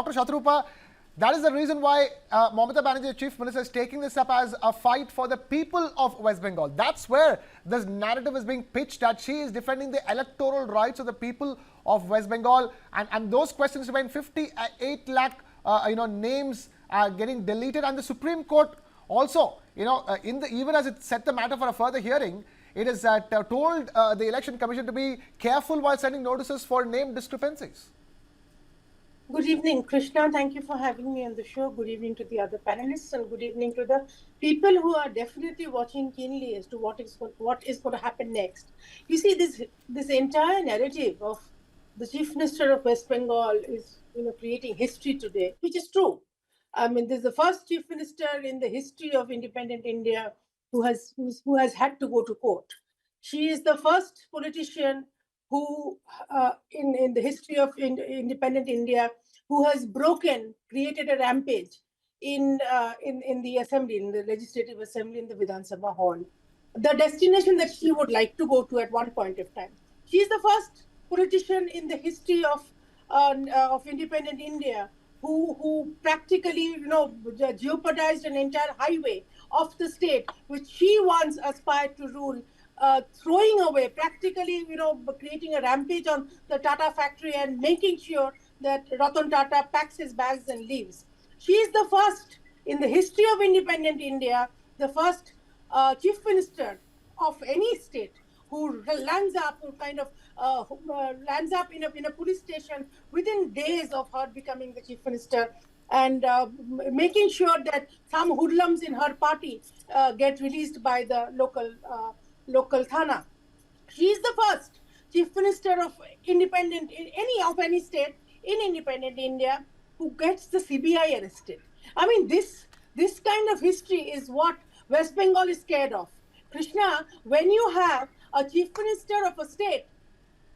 Dr. Shatrupa, that is the reason why Mamata Banerjee, Chief Minister, is taking this up as a fight for the people of West Bengal. That's where this narrative is being pitched, that she is defending the electoral rights of the people of West Bengal. And those questions remain. 58 lakh names are getting deleted. And the Supreme Court also, even as it set the matter for a further hearing, it has told the Election Commission to be careful while sending notices for name discrepancies. Good evening, Krishna. Thank you for having me on the show. Good evening to the other panelists, and good evening to the people who are definitely watching keenly as to what is going to happen next. You see, this entire narrative of the Chief Minister of West Bengal is creating history today, which is true. I mean, this is the first Chief Minister in the history of independent India who has had to go to court. She is the first politician who, in the history of independent India, who has created a rampage in the assembly, in the legislative assembly, in the Vidhan Sabha hall, the destination that she would like to go to at one point of time. She is the first politician in the history of independent India who practically, jeopardized an entire highway of the state, which she once aspired to rule, throwing away, practically, creating a rampage on the Tata factory and making sure that Ratan Tata packs his bags and leaves. She is the first in the history of independent India, the first Chief Minister of any state who lands up in a police station within days of her becoming the Chief Minister, and making sure that some hoodlums in her party get released by the local Thana. She is the first Chief Minister of independent in any state in independent India who gets the CBI arrested. I mean, this kind of history is what West Bengal is scared of. Krishna, when you have a Chief Minister of a state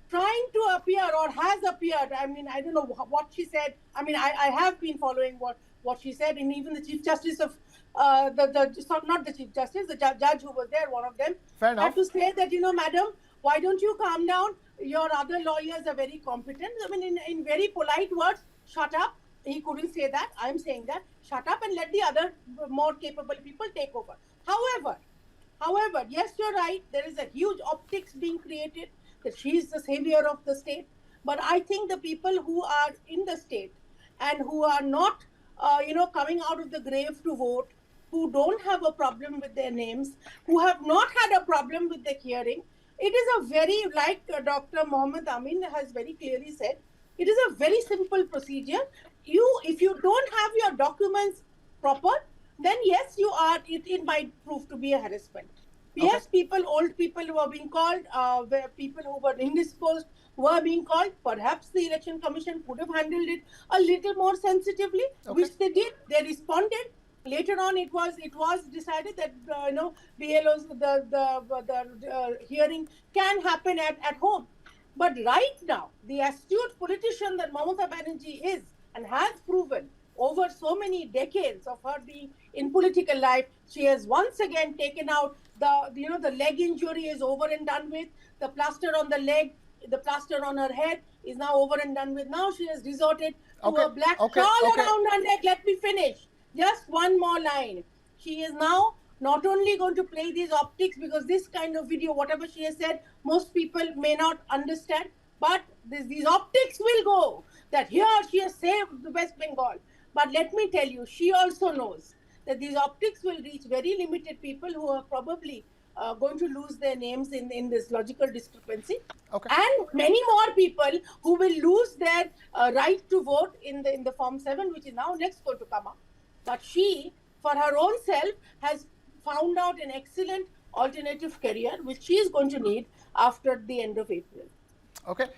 trying to appear or has appeared, I mean, I don't know what she said. I mean, I have been following what she said, and even the Chief Justice of not the Chief Justice, the judge who was there, one of them, had to say that, madam, why don't you calm down? Your other lawyers are very competent. I mean, in very polite words, shut up. He couldn't say that. I'm saying that. Shut up and let the other more capable people take over. However, yes, you're right. There is a huge optics being created that she is the savior of the state. But I think the people who are in the state and who are not, coming out of the grave to vote, who don't have a problem with their names, who have not had a problem with the hearing, it is a very, like Dr. Mohammed Amin has very clearly said, it is a very simple procedure. If you don't have your documents proper, then yes, it might prove to be a harassment. Okay. Yes, old people who are being called, people who were indisposed were being called. Perhaps the Election Commission could have handled it a little more sensitively, which they did. They responded. Later on, it was decided that BLO's the hearing can happen at home. But right now, the astute politician that Mamata Banerjee is and has proven over so many decades of her being in political life, she has once again taken out the leg injury is over and done with. The plaster on the leg, the plaster on her head is now over and done with. Now she has resorted to a black shawl around her neck. Let me finish. Just one more line. She is now not only going to play these optics, because this kind of video, whatever she has said, most people may not understand, but these optics will go that here she has saved the West Bengal. But let me tell you, she also knows that these optics will reach very limited people who are probably going to lose their names in this logical discrepancy. And many more people who will lose their right to vote in the Form 7, which is now next going to come up. But she, for her own self, has found out an excellent alternative career, which she is going to need after the end of April. Okay.